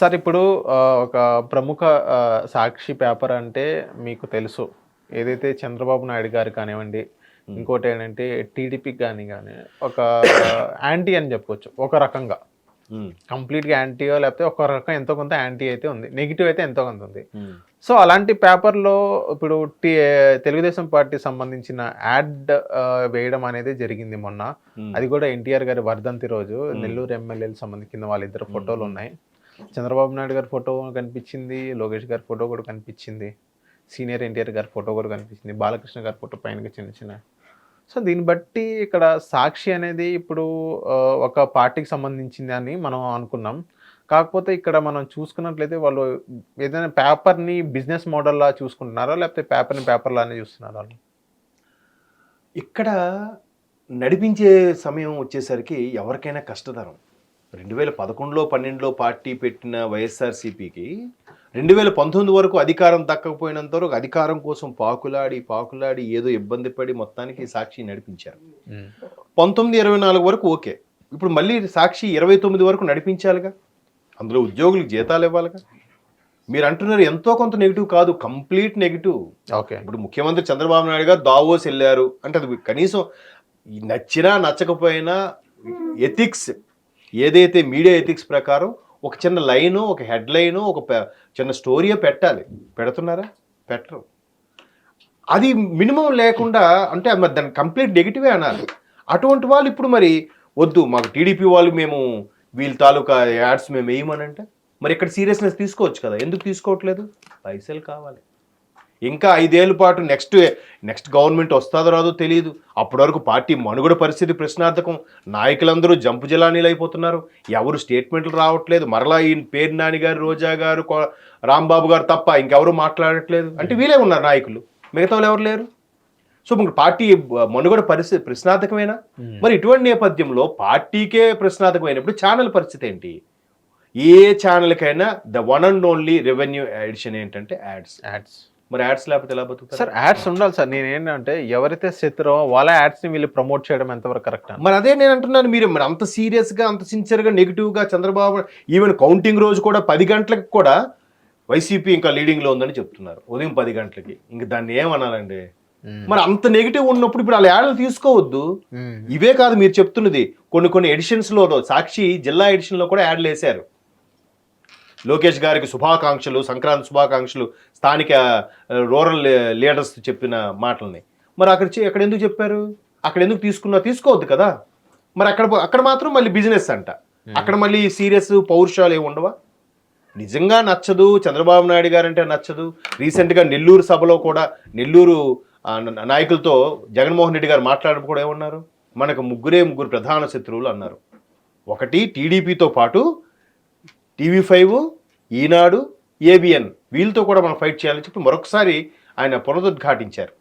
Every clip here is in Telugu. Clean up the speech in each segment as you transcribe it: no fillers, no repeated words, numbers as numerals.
సార్ ఇప్పుడు ఒక ప్రముఖ సాక్షి పేపర్ అంటే మీకు తెలుసు. ఏదైతే చంద్రబాబు నాయుడు గారు కానివ్వండి, ఇంకోటేంటంటే టీడీపీకి గాని ఒక యాంటీ అని చెప్పొచ్చు. ఒక రకంగా. కంప్లీట్‌గా యాంటీయో లేకపోతే ఒక రకం ఎంతో కొంత యాంటీ అయితే ఉంది. నెగెటివ్ అయితే ఎంతో కొంత ఉంది. సో, అలాంటి పేపర్‌లో ఇప్పుడు తెలుగుదేశం పార్టీకి సంబంధించిన యాడ్ వేయడం అనేది జరిగింది మొన్న. అది కూడా ఎన్టీఆర్ గారి వర్ధంతి రోజు నెల్లూరు ఎమ్మెల్యేలకు సంబంధించిన వాళ్ళిద్దరు ఫోటోలున్నాయి. చంద్రబాబు నాయుడు గారి ఫోటో కనిపించింది. లోకేష్ గారి ఫోటో కూడా కనిపించింది. సీనియర్ ఎన్టీఆర్ గారి ఫోటో కూడా కనిపించింది. బాలకృష్ణ గారి ఫోటో పైన చిన్న. సో, దీన్ని బట్టి ఇక్కడ సాక్షి అనేది ఇప్పుడు ఒక పార్టీకి సంబంధించింది అని మనం అనుకున్నాం. కాకపోతే ఇక్కడ మనం చూసుకున్నట్లయితే వాళ్ళు ఏదైనా పేపర్‌ని బిజినెస్ మోడల్‌లా చూసుకుంటున్నారా? లేకపోతే పేపర్‌ని పేపర్‌లానే చూస్తున్నారా వాళ్ళు? ఇక్కడ నడిపించే సమయం వచ్చేసరికి ఎవరికైనా కష్టతరం. 2011లో, 12లో పార్టీ పెట్టిన వైఎస్ఆర్‌సీపీకి 2019 వరకు అధికారం దక్కకపోయినంత వరకు అధికారం కోసం పాకులాడి ఏదో ఇబ్బంది పడి మొత్తానికి సాక్షి నడిపించారు. 19, 24 వరకు ఓకే. ఇప్పుడు మళ్ళీ సాక్షి 29 వరకు నడిపించాలిగా. అందులో ఉద్యోగులకు జీతాలు ఇవ్వాలిగా. మీరు అంటున్నారు ఎంతో కొంత నెగిటివ్ కాదు, కంప్లీట్ నెగిటివ్. ఓకే. ఇప్పుడు ముఖ్యమంత్రి చంద్రబాబు నాయుడు గారు దావోస్ వెళ్ళారు అంటే అది కనీసం నచ్చినా నచ్చకపోయినా ఎథిక్స్ ఏదైతే మీడియా ఎథిక్స్ ప్రకారం ఒక చిన్న లైను, ఒక హెడ్ లైను, ఒక చిన్న స్టోరీయే పెట్టాలి. పెడుతున్నారా? పెట్టరు. అది మినిమం లేకుండా అంటే మరి దాన్ని కంప్లీట్ నెగిటివే అనాలి. అటువంటి వాళ్ళు ఇప్పుడు మరి వద్దు మాకు టీడీపీ వాళ్ళు మేము వీళ్ళ తాలూకా యాడ్స్ మేము వేయమనంటే మరి ఇక్కడ సీరియస్నెస్ తీసుకోవచ్చు కదా. ఎందుకు తీసుకోవట్లేదు? పైసలు కావాలి. ఇంకా 5 ఏళ్ళ పాటు నెక్స్ట్ గవర్నమెంట్ వస్తుందో రాదో తెలియదు. అప్పటి వరకు పార్టీ మనుగడ పరిస్థితి ప్రశ్నార్థకం. నాయకులందరూ జంపు జలానీలు అయిపోతున్నారు. ఎవరు స్టేట్మెంట్లు రావట్లేదు. మరలా ఈ పేరు నాని గారు, రోజా గారు, రాంబాబు గారు తప్ప ఇంకెవరు మాట్లాడట్లేదు. అంటే వీళ్ళే ఉన్నారు నాయకులు, మిగతా వాళ్ళు ఎవరు లేరు. సో మనకు పార్టీ మనుగడ పరిస్థితి ప్రశ్నార్థకమేనా? మరి ఇటువంటి నేపథ్యంలో పార్టీకే ప్రశ్నార్థకమైనప్పుడు ఛానల్ పరిస్థితి ఏంటి? ఏ ఛానల్కైనా the one and only revenue edition ఏంటంటే యాడ్స్. మరి యాడ్స్ లేకపోతే ఎలా బతుకుతారు? సార్ యాడ్స్ ఉండాలి సార్. నేనేంటంటే ఎవరైతే శత్రువో వాళ్ళ యాడ్స్ని వీళ్ళు ప్రమోట్ చేయడం ఎంతవరకు కరెక్ట్? మరి అదే నేను అంటున్నాను. మీరు మరి అంత సీరియస్గా, అంత సిన్సియర్గా, నెగిటివ్గా చంద్రబాబు ఈవెన్ కౌంటింగ్ రోజు కూడా 10 గంటలకు కూడా వైసీపీ ఇంకా లీడింగ్లో ఉందని చెప్తున్నారు. ఉదయం 10 గంటలకి. ఇంక దాన్ని ఏమనాలండి? మరి అంత నెగిటివ్ ఉన్నప్పుడు ఇప్పుడు వాళ్ళ యాడ్లు తీసుకోవద్దు. ఇవే కాదు మీరు చెప్తున్నది, కొన్ని ఎడిషన్స్లో సాక్షి జిల్లా ఎడిషన్లో కూడా యాడ్లు వేశారు. లోకేష్ గారికి శుభాకాంక్షలు, సంక్రాంతి శుభాకాంక్షలు, స్థానిక రూరల్ లీడర్స్ చెప్పిన మాటల్ని మరి అక్కడ ఎందుకు చెప్పారు? అక్కడ ఎందుకు తీసుకోవద్దు కదా. మరి అక్కడ మాత్రం మళ్ళీ బిజినెస్ అంట. అక్కడ మళ్ళీ సీరియస్ పౌరుషాలు ఏమి ఉండవా? నిజంగా నచ్చదు చంద్రబాబు నాయుడు గారు అంటే నచ్చదు. రీసెంట్గా నెల్లూరు సభలో కూడా నెల్లూరు నాయకులతో జగన్మోహన్ రెడ్డి గారు మాట్లాడడం కూడా ఏమన్నారు? మనకు ముగ్గురు ప్రధాన శత్రువులు అన్నారు. ఒకటి టీడీపీతో పాటు TV5, ఈనాడు, ABN వీళ్ళతో కూడా మనం ఫైట్ చేయాలని చెప్పి మరొకసారి ఆయన పునరుద్ఘాటించారు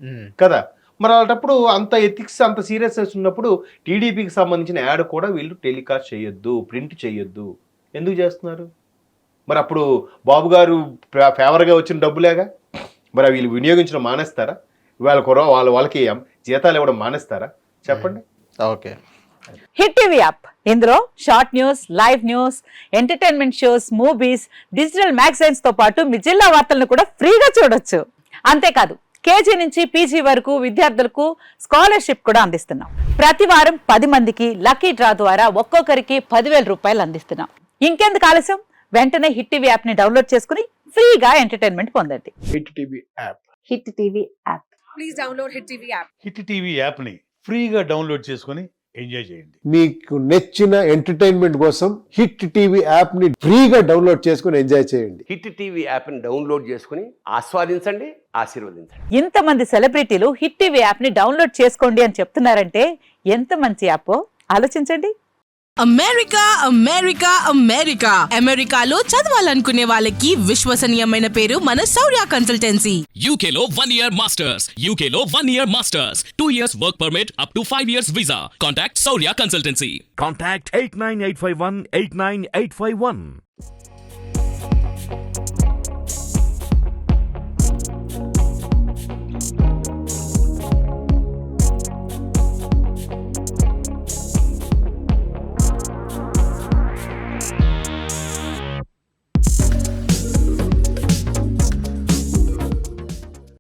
కదా. మరి అలాంటప్పుడు అంత ఎథిక్స్, అంత సీరియస్నెస్ ఉన్నప్పుడు టీడీపీకి సంబంధించిన యాడ్ కూడా వీళ్ళు టెలికాస్ట్ చేయొద్దు, ప్రింట్ చేయొద్దు. ఎందుకు చేస్తున్నారు? మరి అప్పుడు బాబు గారు ఫేవర్గా వచ్చిన డబ్బులేగా. మరి వీళ్ళు వినియోగించడం మానేస్తారా? వాళ్ళకి జీతాలు ఇవ్వడం మానేస్తారా? చెప్పండి. ఓకే. హిట్ టీవీ యాప్, ఇందులో short news, live news, entertainment shows, movies, digital magazines తో పాటు మీ జిల్లా వార్తలను కూడా ఫ్రీగా చూడొచ్చు. అంతేకాదు KG నుంచి PG వరకు విద్యార్థులకు స్కాలర్షిప్ కూడా అందిస్తున్నాం. ప్రతి వారం 10 మందికి లక్కీ డ్రా ద్వారా ఒక్కొక్కరికి 10,000 రూపాయలు అందిస్తున్నాం. ఇంకెందుకు ఆలస్యం? వెంటనే హిట్ టీవీ యాప్ ని డౌన్లోడ్ చేసుకుని ఫ్రీగా ఎంటర్టైన్మెంట్ పొందండి. Hit TV app. Hit TV app. Please download hit TV app. Hit TV యాప్ని ఫ్రీగా డౌన్లోడ్ చేసుకొని ఎంజాయ్ చేయండి. మీకు నచ్చిన ఎంటర్టైన్మెంట్ కోసం హిట్ టీవీ యాప్ ని ఫ్రీగా డౌన్లోడ్ చేసుకుని ఎంజాయ్ చేయండి. హిట్ టీవీ యాప్ ని డౌన్లోడ్ చేసుకుని ఆస్వాదించండి, ఆశీర్వదించండి. ఇంతమంది సెలబ్రిటీలు హిట్ టీవీ యాప్ ని డౌన్లోడ్ చేసుకోండి అని చెప్తున్నారంటే ఎంత మంచి యాప్ ఆలోచించండి. అమెరికాలో చదవాలనుకునే వాళ్ళకి విశ్వసనీయమైన పేరు మన శౌర్య కన్సల్టెన్సీ. UK లో 1 year masters, UK లో 1 year masters, 2 years work permit up to 5 years visa. Contact Saurya Consultancy. Contact 89851 89851.